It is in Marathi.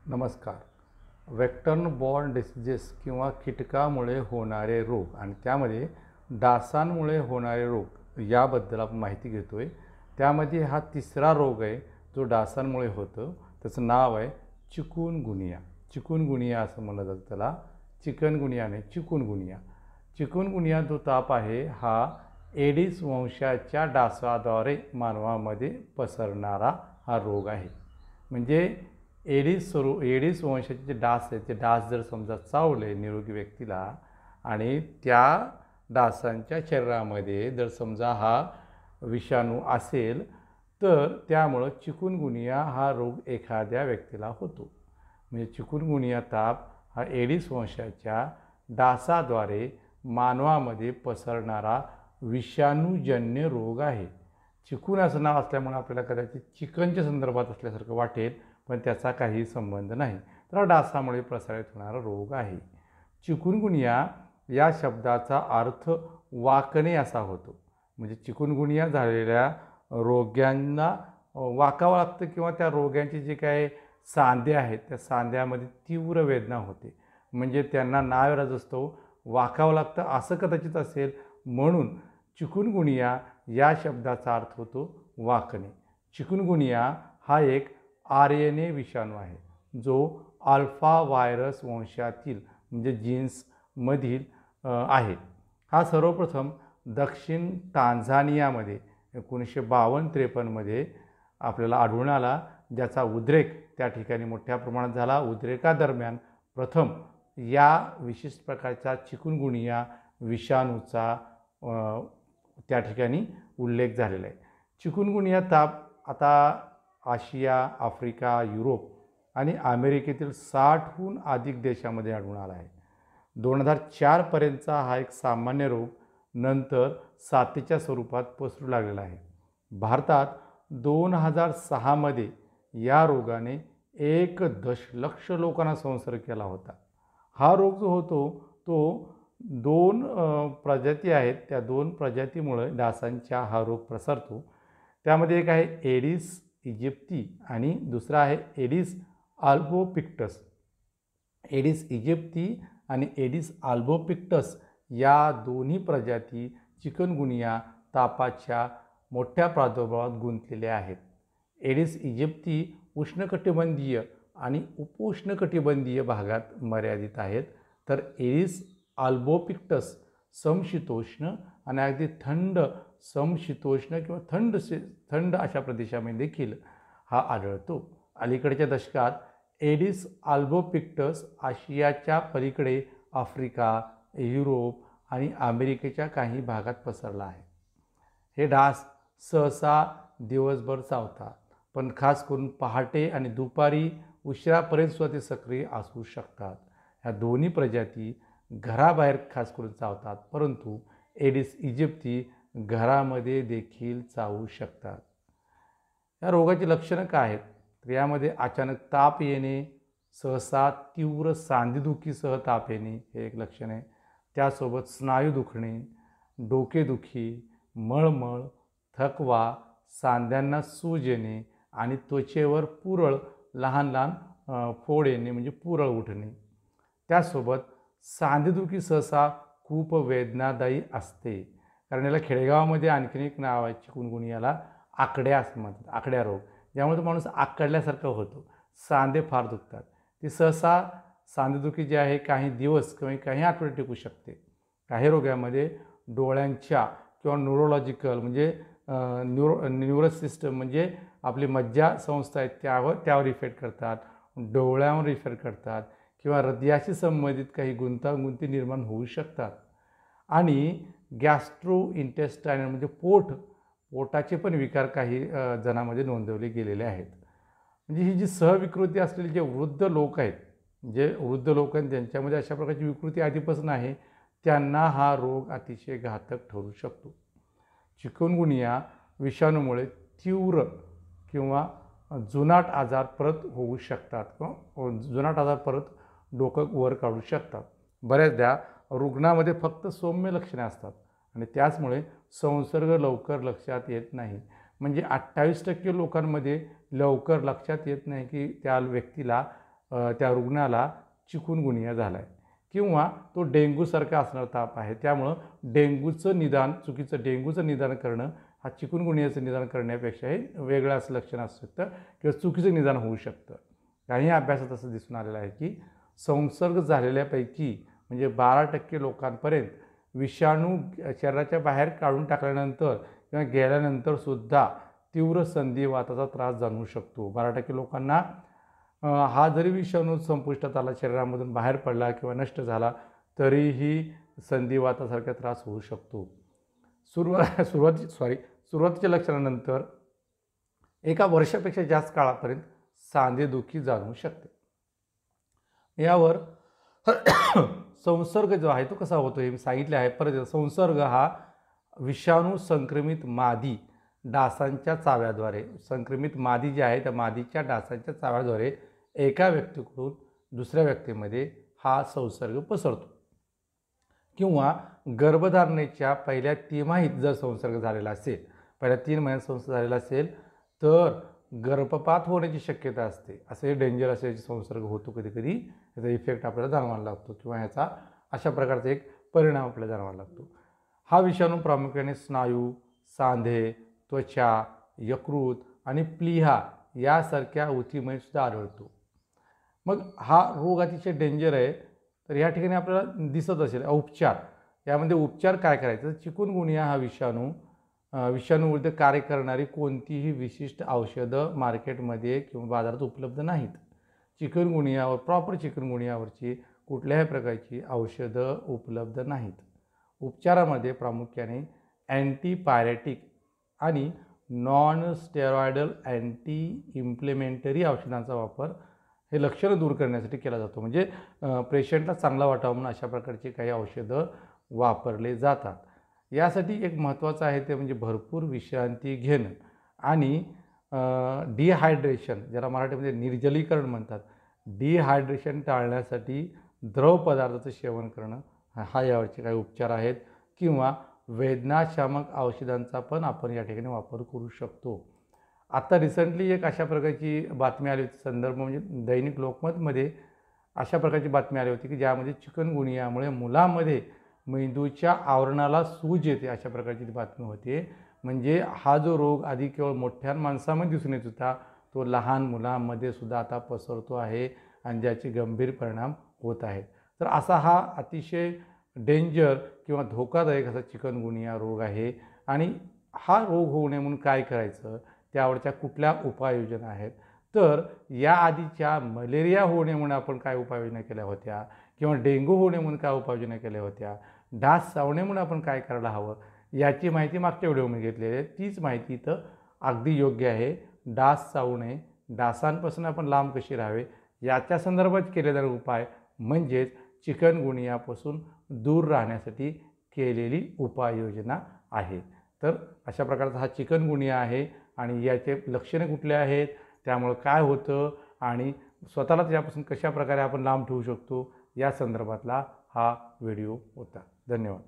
नमस्कार. वेक्टर्न बॉर्न डिसीजेस किंवा कीटकामुळे होणारे रोग आणि त्यामध्ये डासांमुळे होणारे रोग याबद्दल आपण माहिती घेतोय. त्यामध्ये हा तिसरा रोग आहे जो डासांमुळे होतो. त्याचं नाव आहे चिकुनगुनिया. चिकुनगुनिया असं म्हणलं जातं त्याला. चिकनगुनिया नाही, चिकुनगुनिया. चिकुनगुनिया जो ताप आहे हा एडिस वंशाच्या डासाद्वारे मानवामध्ये पसरणारा हा रोग आहे. म्हणजे एडिस वंशाचे जे डास आहेत ते डास जर समजा चावले निरोगी व्यक्तीला आणि त्या डासांच्या शरीरामध्ये जर समजा हा विषाणू असेल तर त्यामुळं चिकुनगुनिया हा रोग एखाद्या व्यक्तीला होतो. म्हणजे चिकुनगुनिया ताप हा एडिस वंशाच्या डासाद्वारे मानवामध्ये पसरणारा विषाणूजन्य रोग आहे. चिकून असं नाव असल्यामुळे आपल्याला कदाचित चिकनच्या संदर्भात असल्यासारखं वाटेल, पण त्याचा काही संबंध नाही. तर डासामुळे प्रसारित होणारा रोग आहे. चिकुनगुनिया या शब्दाचा अर्थ वाकणे असा होतो. म्हणजे चिकुनगुनिया झालेल्या रोग्यांना वाकावं लागतं किंवा त्या रोग्यांचे जे काही सांधे आहेत त्या सांध्यामध्ये तीव्र वेदना होते. म्हणजे त्यांना नाईलाज असतो, वाकावं लागतं असं कदाचित असेल, म्हणून चिकुनगुनिया या शब्दाचा अर्थ होतो वाकणे. चिकुनगुनिया हा एक RNA विषाणू आहे जो अल्फा व्हायरस वंशातील म्हणजे जीन्समधील आहे. हा सर्वप्रथम दक्षिण टांझानियामध्ये 1952-53 आपल्याला आढळून आला, ज्याचा उद्रेक त्या ठिकाणी मोठ्या प्रमाणात झाला. उद्रेकादरम्यान प्रथम या विशिष्ट प्रकारच्या चिकुनगुनिया विषाणूचा त्या ठिकाणी उल्लेख झालेला आहे. चिकुनगुनिया ताप आता आशिया, आफ्रिका, युरोप आणि अमेरिकेतील 60हून अधिक देशामध्ये आढळून आला आहे. 2004 पर्यंतचा हा एक सामान्य रोग नंतर साथीच्या स्वरूपात पसरू लागलेला आहे. भारतात 2006 मध्ये या रोगाने 1 दशलक्ष लोकांना संसर्ग केला होता. हा रोग जो होतो तो 2 प्रजाती आहेत. त्या 2 प्रजातीमुळे डासांचा हा रोग प्रसरतो. त्यामध्ये एक आहे एडिस इजिप्ती आणि दुसरा आहे एडिस अल्बोपिक्टस. एडिस इजिप्ती आणि एडिस अल्बोपिक्टस या दोन्ही प्रजाती चिकनगुनिया तापाच्या मोठ्या प्रादुर्भावात गुंतलेल्या आहेत. एडिस इजिप्ती उष्णकटिबंधीय आणि उपोष्णकटिबंधीय भागात मर्यादित आहेत, तर एडिस अल्बोपिक्टस समशीतोष्ण आणि अगदी थंड समशीतोष्ण किंवा थंड अशा प्रदेशामध्ये देखील हा आढळतो. अलीकडच्या दशकात एडिस अल्बोपिक्टस आशियाच्या पलीकडे आफ्रिका, युरोप आणि अमेरिकेच्या काही भागात पसरला आहे. हे डास सहसा दिवसभर चावतात, पण खास करून पहाटे आणि दुपारी उशिरापर्यंत सुद्धा ते सक्रिय असू शकतात. ह्या दोन्ही प्रजाती घराबाहेर खास करून चावतात, परंतु एडिस इजिप्ती घरामध्ये देखील चावू शकतात. या रोगाची लक्षणं काय आहेत? तर यामध्ये अचानक ताप येणे, सहसा तीव्र सांधेदुखीसह ताप येणे हे एक लक्षण आहे. त्यासोबत स्नायू दुखणे, डोकेदुखी, मळमळ, थकवा, सांध्यांना सूज येणे आणि त्वचेवर पुरळ लहान लहान फोड येणे म्हणजे पुरळ उठणे. त्यासोबत सांधेदुखी सहसा खूप वेदनादायी असते. कारण याला खेडेगावामध्ये आणखीन एक नाव आहे चिकुनगुनियाला, आकड्या असं म्हणतात, आकड्या रोग, ज्यामुळे तो माणूस आकडल्यासारखा होतो. सांधे फार दुखतात. ती सहसा सांधेदुखी जी आहे काही दिवस किंवा काही आठवडे टिकू शकते. काही रोगामध्ये डोळ्यांच्या किंवा न्यूरोलॉजिकल म्हणजे न्यूरस सिस्टम म्हणजे आपली मज्जा संस्था आहेत त्यावर इफेक्ट करतात, डोळ्यावर इफेक्ट करतात किंवा हृदयाशी संबंधित काही गुंतागुंती निर्माण होऊ शकतात. आणि गॅस्ट्रो इंटेस्टायनल म्हणजे पोटाचे पण विकार काही जणांमध्ये नोंदवले गेलेले आहेत. म्हणजे ही जी सहविकृती असलेली जे वृद्ध लोक आहेत ज्यांच्यामध्ये अशा प्रकारची विकृती आधीपासून आहे, त्यांना हा रोग अतिशय घातक ठरू शकतो. चिकुनगुनिया विषाणूमुळे तीव्र किंवा जुनाट आजार परत होऊ शकतात किंवा जुनाट आजार परत डोकं वर काढू शकतात. बऱ्याचदा रुग्णामध्ये फक्त सौम्य लक्षणे असतात आणि त्याचमुळे संसर्ग लवकर लक्षात येत नाही. म्हणजे 28% लोकांमध्ये लवकर लक्षात येत नाही की त्या व्यक्तीला त्या रुग्णाला चिकुनगुनिया झाला आहे किंवा तो डेंग्यूसारखा असणारा ताप आहे. त्यामुळं चुकीचं डेंग्यूचं निदान करणं हा चिकुनगुनियाचं निदान करण्यापेक्षाही वेगळं असं लक्षण असू शकतं किंवा चुकीचं निदान होऊ शकतं. काही अभ्यासात असं दिसून आलेलं आहे की संसर्ग झालेल्यापैकी म्हणजे 12% लोकांपर्यंत विषाणू शरीराच्या बाहेर काढून टाकल्यानंतर किंवा गेल्यानंतर सुद्धा तीव्र संधिवाताचा त्रास जाणवू शकतो. 12% लोकांना हा जरी विषाणू संपुष्टात आला, शरीरामधून बाहेर पडला किंवा नष्ट झाला, तरीही संधिवातासारखा त्रास होऊ शकतो. सुरुवातीच्या लक्षणानंतर एका वर्षापेक्षा जास्त काळापर्यंत सांधेदुखी जाणवू शकते. यावर संसर्ग जो आहे तो कसा होतो हे मी सांगितले आहे. परत संसर्ग हा विषाणू संक्रमित मादी डासांच्या चाव्याद्वारे, संक्रमित मादी जी आहे त्या मादीच्या डासांच्या चाव्याद्वारे एका व्यक्तीकडून दुसऱ्या व्यक्तीमध्ये हा संसर्ग पसरतो. किंवा गर्भधारणेच्या पहिल्या तिमाहीत जर संसर्ग झालेला असेल, पहिल्या 3 महिन्यात संसर्ग झालेला असेल तर गर्भपात होण्याची शक्यता असते. असे डेंजर असे संसर्ग होतो कधीकधी, याचा इफेक्ट आपल्याला जाणवायला लागतो किंवा ह्याचा अशा प्रकारचा एक परिणाम आपल्याला जाणवायला लागतो. हा विषाणू प्रामुख्याने स्नायू, सांधे, त्वचा, यकृत आणि प्लीहा यासारख्या ऊतीमध्ये सुद्धा आढळतो. मग हा रोग अतिशय डेंजर आहे. तर या ठिकाणी आपल्याला दिसत असेल उपचार, यामध्ये उपचार काय करायचं. चिकुनगुनिया हा विषाणूविरुद्ध कार्य करणारी कोणतीही विशिष्ट औषधं मार्केटमध्ये किंवा बाजारात उपलब्ध नाहीत. प्रॉपर चिकुनगुनियावरची कुठल्याही प्रकारची औषधं उपलब्ध नाहीत. उपचारामध्ये प्रामुख्याने अँटीपायरेटिक आणि नॉन स्टेरॉयडल अँटी इम्प्लेमेंटरी औषधांचा वापर हे लक्षणं दूर करण्यासाठी केला जातो. म्हणजे पेशंटला चांगला वाटावं म्हणून अशा प्रकारची काही औषधं वापरले जातात. यासाठी एक महत्त्वाचं आहे ते म्हणजे भरपूर विश्रांती घेणं आणि डिहायड्रेशन, ज्याला मराठीमध्ये निर्जलीकरण म्हणतात, डिहायड्रेशन टाळण्यासाठी द्रव पदार्थाचं सेवन करणं हा यावरचे काही उपचार आहेत. किंवा वेदनाशामक औषधांचा पण आपण या ठिकाणी वापर करू शकतो. आता रिसेंटली एक अशा प्रकारची बातमी आली होती, संदर्भ म्हणजे दैनिक लोकमतमध्ये अशा प्रकारची बातमी आली होती की ज्यामध्ये चिकनगुनियामुळे मुलामध्ये मेंदूच्या आवरणाला सूज येते, अशा प्रकारची बातमी होती. म्हणजे हा जो रोग आधी केवळ मोठ्या माणसामध्ये दिसून येत होता, तो लहान मुलांमध्ये सुद्धा आता पसरतो आहे आणि ज्याचे गंभीर परिणाम होत आहेत. तर असा हा अतिशय डेंजर किंवा धोकादायक असा चिकनगुनिया रोग आहे. आणि हा रोग होऊ नये म्हणून काय करायचं, त्यावरच्या कुठल्या उपाययोजना आहेत. तर याआधीच्या मलेरिया होऊ नये म्हणून आपण काय उपाययोजना केल्या होत्या किंवा डेंग्यू होऊ नये म्हणून काय उपाययोजना केल्या होत्या, डास चावू नये म्हणून आपण काय करायला हवं, याची माहिती मागच्या व्हिडिओमध्ये घेतलेली आहे. तीच माहिती इथं अगदी योग्य आहे. डास चावू नये, डासांपासून आपण लांब कशी राहावे याच्या संदर्भात केले जाणारे उपाय म्हणजेच चिकनगुनियापासून दूर राहण्यासाठी केलेली उपाययोजना आहे. तर अशा प्रकारचा हा चिकनगुनिया आहे आणि याचे लक्षणे कुठले आहेत, त्यामुळं काय होतं आणि स्वतःला त्यापासून कशा प्रकारे आपण लांब ठेवू शकतो या संदर्भातला हा व्हिडिओ होता. धन्यवाद.